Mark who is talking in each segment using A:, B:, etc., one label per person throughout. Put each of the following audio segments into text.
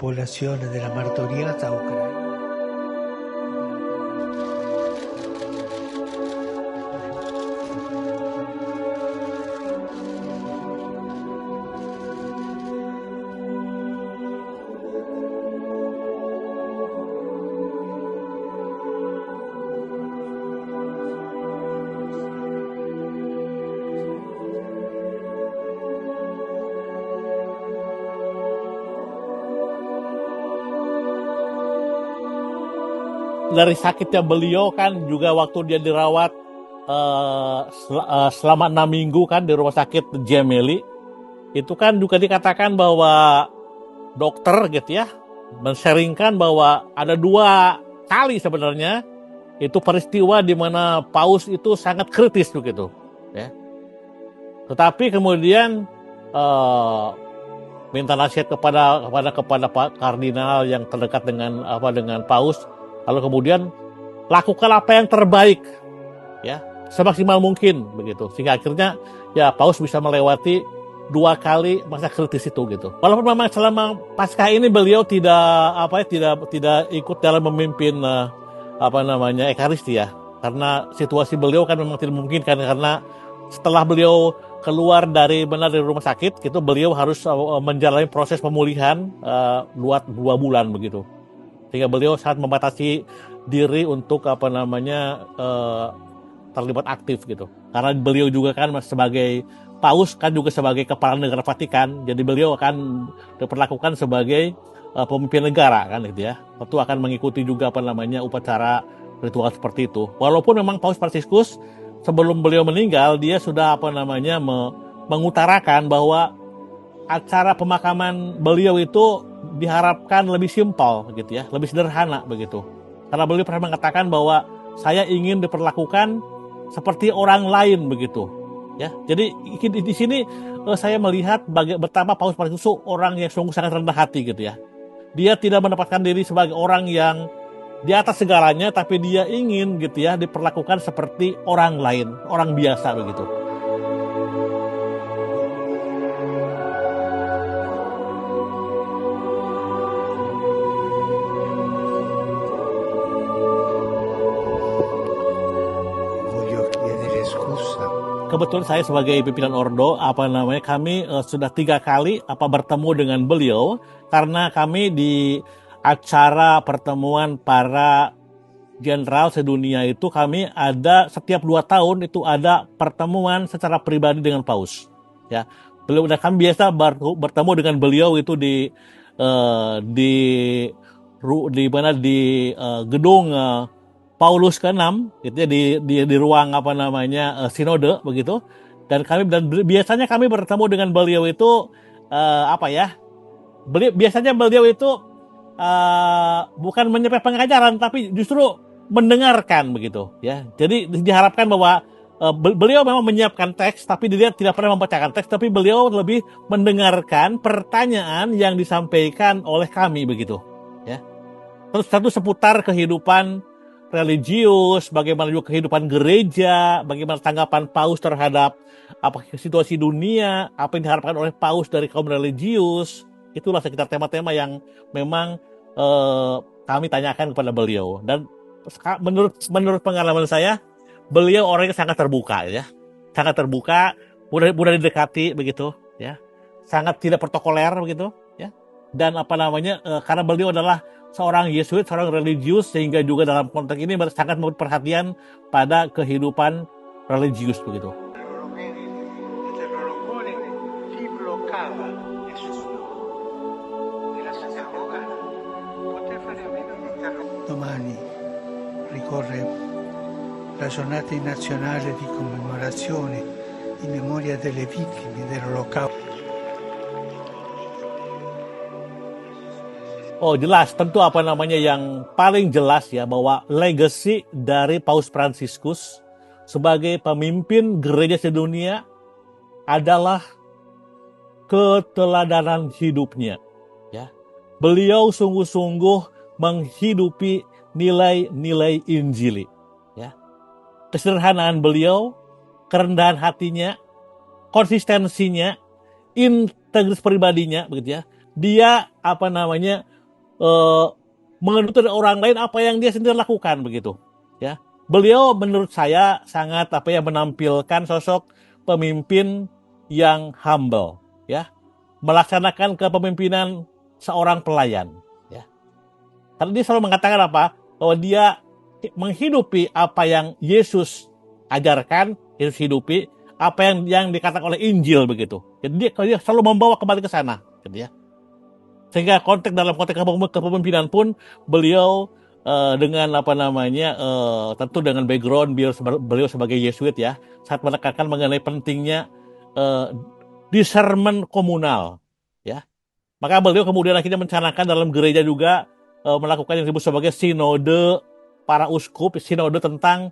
A: popolazione della martoriata Ucraina.
B: Dari sakitnya beliau kan juga waktu dia dirawat selama 6 minggu kan di rumah sakit Gemelli, itu kan juga dikatakan bahwa dokter gitu ya men-sharingkan bahwa ada 2 kali sebenarnya itu peristiwa di mana paus itu sangat kritis begitu ya. Tetapi kemudian minta nasihat kepada Pak Kardinal yang terdekat dengan paus, lalu kemudian lakukan apa yang terbaik ya semaksimal mungkin begitu, sehingga akhirnya ya paus bisa melewati 2 kali masa kritis itu gitu. Walaupun memang selama pasca ini beliau tidak ikut dalam memimpin Ekaristi ya, karena situasi beliau kan memang tidak memungkinkan, karena setelah beliau keluar dari rumah sakit gitu, beliau harus menjalani proses pemulihan 2 bulan begitu, sehingga beliau sangat membatasi diri untuk terlibat aktif gitu, karena beliau juga kan sebagai paus kan juga sebagai kepala negara Vatikan, jadi beliau akan diperlakukan sebagai pemimpin negara kan gitu ya, tentu akan mengikuti juga upacara ritual seperti itu. Walaupun memang Paus Fransiskus sebelum beliau meninggal dia sudah mengutarakan bahwa acara pemakaman beliau itu diharapkan lebih simpel gitu ya, lebih sederhana begitu. Karena beliau pernah mengatakan bahwa saya ingin diperlakukan seperti orang lain begitu. Ya, jadi di sini saya melihat betapa Paus Fransiskus orang yang sungguh sangat rendah hati gitu ya. Dia tidak menempatkan diri sebagai orang yang di atas segalanya, tapi dia ingin gitu ya diperlakukan seperti orang lain, orang biasa begitu. Kebetulan saya sebagai pimpinan Ordo kami sudah 3 kali bertemu dengan beliau, karena kami di acara pertemuan para jenderal sedunia itu kami ada setiap 2 tahun itu ada pertemuan secara pribadi dengan paus ya. Beliau dan kami biasa bertemu dengan beliau itu di gedung Paulus ke-6 gitu ya, di ruang sinode begitu. Dan biasanya kami bertemu dengan beliau itu biasanya beliau itu bukan menyampaikan pengajaran, tapi justru mendengarkan begitu ya. Jadi diharapkan bahwa beliau memang menyiapkan teks, tapi dia tidak pernah membacakan teks, tapi beliau lebih mendengarkan pertanyaan yang disampaikan oleh kami begitu ya. Terus satu seputar kehidupan religius, bagaimana juga kehidupan gereja, bagaimana tanggapan paus terhadap situasi dunia, apa yang diharapkan oleh paus dari kaum religius. Itulah sekitar tema-tema yang memang kami tanyakan kepada beliau. Dan menurut pengalaman saya, beliau orangnya sangat terbuka ya, sangat terbuka, mudah didekati begitu ya, sangat tidak protokoler begitu ya. Dan karena beliau adalah seorang Yesuit, seorang religius, sehingga juga dalam konteks ini sangat perhatian pada kehidupan religius begitu.
A: Domani ricorre la giornata nazionale di commemorazione in memoria delle vittime dell'Olocausto.
B: Oh jelas, tentu yang paling jelas ya, bahwa legacy dari Paus Fransiskus sebagai pemimpin gereja sedunia adalah keteladanan hidupnya ya. Beliau sungguh-sungguh menghidupi nilai-nilai Injili ya. Kesederhanaan beliau, kerendahan hatinya, konsistensinya, integritas pribadinya begitu ya, dia menuntut dari orang lain apa yang dia sendiri lakukan begitu. Ya, beliau menurut saya sangat menampilkan sosok pemimpin yang humble, ya, melaksanakan kepemimpinan seorang pelayan. Ya, karena dia selalu mengatakan bahwa dia menghidupi apa yang Yesus ajarkan, Yesus hidupi apa yang dikatakan oleh Injil begitu. Jadi dia selalu membawa kembali ke sana, gitu ya. Sehingga dalam konteks kepemimpinan pun beliau dengan tentu dengan background beliau sebagai Yesuit ya, saat menekankan mengenai pentingnya discernment komunal, ya. Maka beliau kemudian akhirnya mencanangkan dalam gereja juga melakukan yang disebut sebagai sinode para uskup, sinode tentang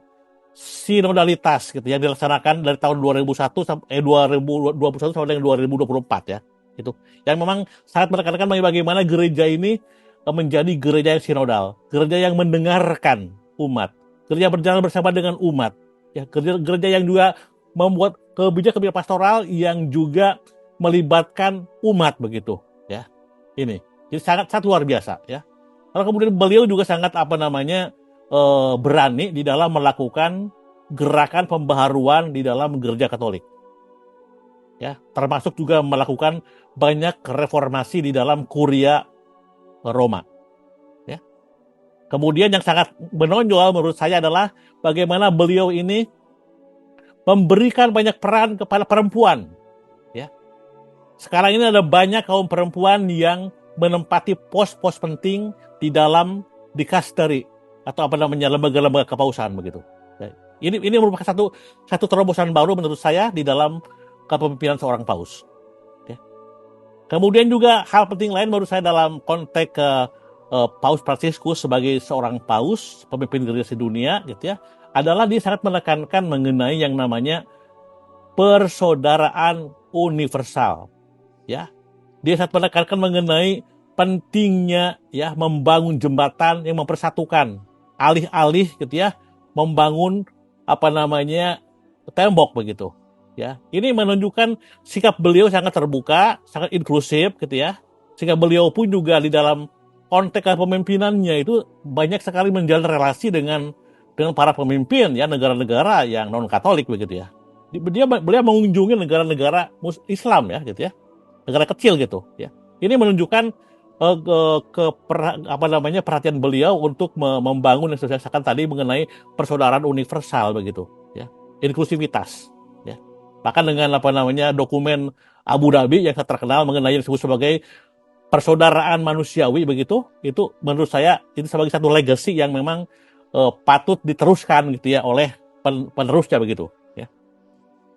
B: sinodalitas gitu yang dilaksanakan dari tahun 2021 sampai dengan 2024 ya. Itu yang memang sangat menekankan bagaimana gereja ini menjadi gereja yang sinodal, gereja yang mendengarkan umat, gereja berjalan bersama dengan umat, ya, gereja yang juga membuat kebijakan pastoral yang juga melibatkan umat begitu, ya. Ini jadi sangat luar biasa, ya. Lalu kemudian beliau juga sangat berani di dalam melakukan gerakan pembaharuan di dalam gereja Katolik. Ya, termasuk juga melakukan banyak reformasi di dalam Kuria Roma. Ya. Kemudian yang sangat menonjol menurut saya adalah bagaimana beliau ini memberikan banyak peran kepada perempuan. Ya. Sekarang ini ada banyak kaum perempuan yang menempati pos-pos penting di dalam dikasteri atau lembaga-lembaga kepausan begitu. Ya. Ini merupakan satu terobosan baru menurut saya di dalam kepemimpinan seorang paus. Ya. Kemudian juga hal penting lain menurut saya dalam konteks Paus Fransiskus sebagai seorang paus, pemimpin gereja sedunia, gitu ya, adalah dia sangat menekankan mengenai yang namanya persaudaraan universal. Ya, dia sangat menekankan mengenai pentingnya ya membangun jembatan yang mempersatukan alih-alih, gitu ya, membangun tembok begitu. Ya, ini menunjukkan sikap beliau sangat terbuka, sangat inklusif, gitu ya. Sehingga beliau pun juga di dalam konteks kepemimpinannya itu banyak sekali menjalin relasi dengan para pemimpin ya negara-negara yang non Katolik begitu ya. Beliau mengunjungi negara-negara Islam ya, gitu ya, negara kecil gitu ya. Ini menunjukkan perhatian beliau untuk membangun yang saya katakan tadi mengenai persaudaraan universal begitu ya, inklusivitas. Bahkan dengan dokumen Abu Dhabi yang terkenal mengenai yang disebut sebagai persaudaraan manusiawi begitu, itu menurut saya itu sebagai satu legacy yang memang patut diteruskan gitu ya oleh penerusnya begitu ya.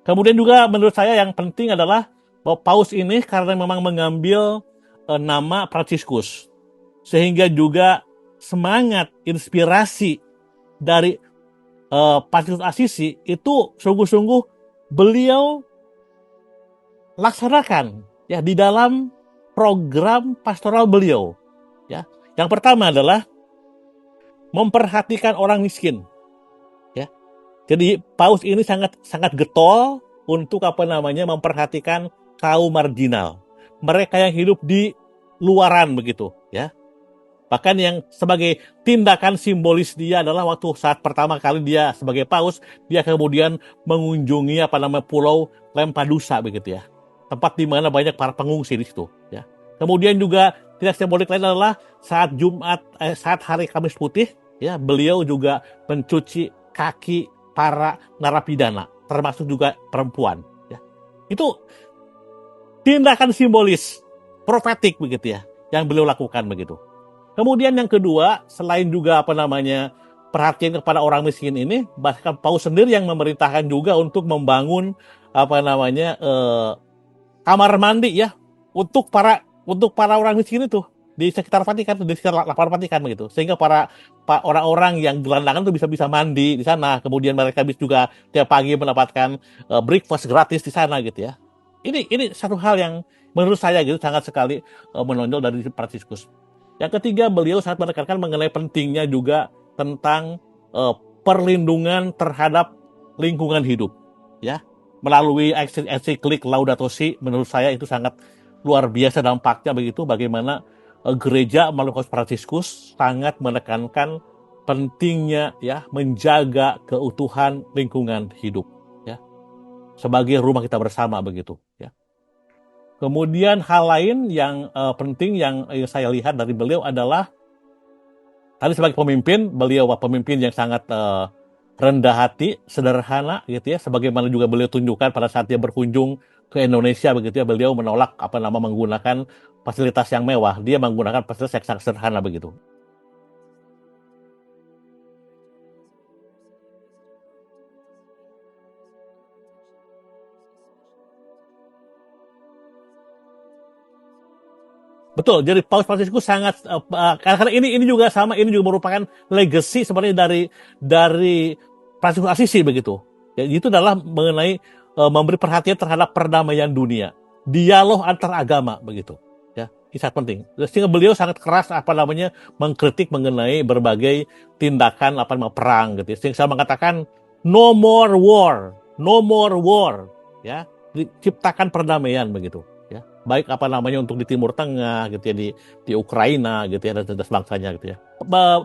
B: Kemudian juga menurut saya yang penting adalah bahwa paus ini karena memang mengambil nama Fransiskus, sehingga juga semangat inspirasi dari Fransiskus Asisi itu sungguh-sungguh beliau laksanakan ya di dalam program pastoral beliau. Ya, yang pertama adalah memperhatikan orang miskin. Ya, jadi paus ini sangat getol untuk memperhatikan kaum marginal, mereka yang hidup di luaran begitu. Ya, bahkan yang sebagai tindakan simbolis dia adalah waktu saat pertama kali dia sebagai paus, dia kemudian mengunjungi Pulau Lampedusa begitu ya. Tempat di mana banyak para pengungsi di situ ya. Kemudian juga tindak simbolik lain adalah saat hari Kamis Putih ya, beliau juga mencuci kaki para narapidana, termasuk juga perempuan ya. Itu tindakan simbolis profetik begitu ya yang beliau lakukan begitu. Kemudian yang kedua, selain juga perhatian kepada orang miskin ini, bahkan paus sendiri yang memerintahkan juga untuk membangun kamar mandi ya untuk para orang miskin itu di sekitar Vatikan, di sekitar lapangan Vatikan begitu, sehingga para orang-orang yang gelandangan itu bisa mandi di sana. Kemudian mereka bisa juga tiap pagi mendapatkan breakfast gratis di sana gitu ya. Ini satu hal yang menurut saya gitu sangat sekali menonjol dari Fransiskus. Yang ketiga, beliau sangat menekankan mengenai pentingnya juga tentang perlindungan terhadap lingkungan hidup, ya, melalui ensiklik Laudato Si. Menurut saya itu sangat luar biasa dampaknya begitu, bagaimana gereja melalui Paus Fransiskus sangat menekankan pentingnya ya menjaga keutuhan lingkungan hidup ya sebagai rumah kita bersama begitu ya. Kemudian hal lain yang penting yang saya lihat dari beliau adalah tadi sebagai pemimpin, beliau pemimpin yang sangat rendah hati, sederhana gitu ya, sebagaimana juga beliau tunjukkan pada saat dia berkunjung ke Indonesia begitu ya, beliau menolak menggunakan fasilitas yang mewah, dia menggunakan fasilitas yang sangat sederhana begitu. Betul, jadi Paus Fransiskus sangat karena ini juga sama, ini juga merupakan legacy sebenarnya dari Fransiskus Asisi begitu. Ya, itu adalah mengenai memberi perhatian terhadap perdamaian dunia, dialog antar agama begitu. Ya, ini sangat penting. Sehingga beliau sangat keras mengkritik mengenai berbagai tindakan perang gitu. Sehingga saya mengatakan no more war, ya, diciptakan perdamaian begitu. Ya, baik untuk di Timur Tengah gitu ya, di Ukraina gitu ya, dan sebangsanya gitu ya.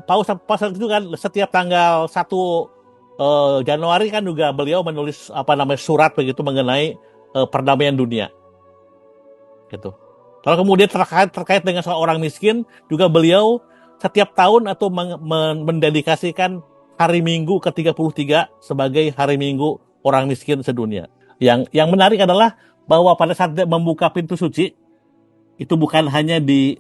B: Paus itu kan setiap tanggal 1 Januari kan juga beliau menulis surat begitu mengenai perdamaian dunia gitu. Kalau kemudian terkait dengan soal orang miskin juga beliau setiap tahun atau mendedikasikan hari Minggu ke-33 sebagai hari Minggu orang miskin sedunia. Yang menarik adalah bahwa pada saat dia membuka pintu suci itu bukan hanya di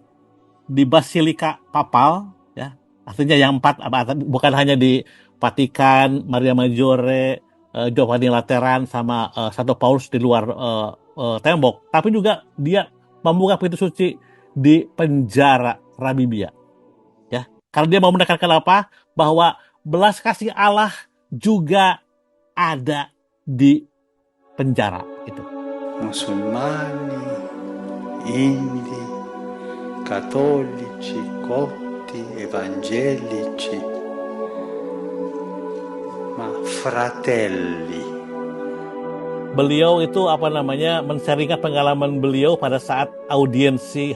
B: Basilika Papal ya, artinya yang 4 bukan hanya di Vatikan, Maria Maggiore, Giovanni Lateran sama Santo Paulus di luar tembok, tapi juga dia membuka pintu suci di penjara Rabibia ya, karena dia mau menekankan bahwa belas kasih Allah juga ada di penjara itu.
A: Musulmani, Indi, Cattolici, Copti, Evangelici, ma fratelli.
B: Beliau itu men-sharingkan pengalaman beliau pada saat audiensi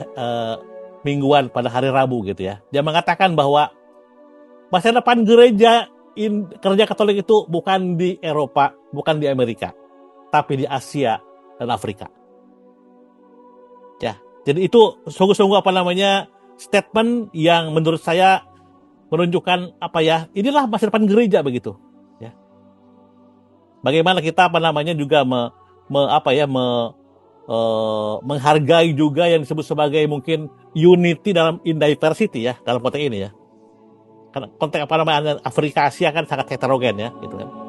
B: mingguan pada hari Rabu gitu ya. Dia mengatakan bahwa masa depan gereja Katolik itu bukan di Eropa, bukan di Amerika, tapi di Asia dan Afrika. Ya, jadi itu sungguh-sungguh statement yang menurut saya menunjukkan inilah masa depan gereja begitu. Ya. Bagaimana kita juga menghargai juga yang disebut sebagai mungkin unity in diversity ya dalam konteks ini ya. Karena konteks Afrika Asia kan sangat heterogen ya gitu kan.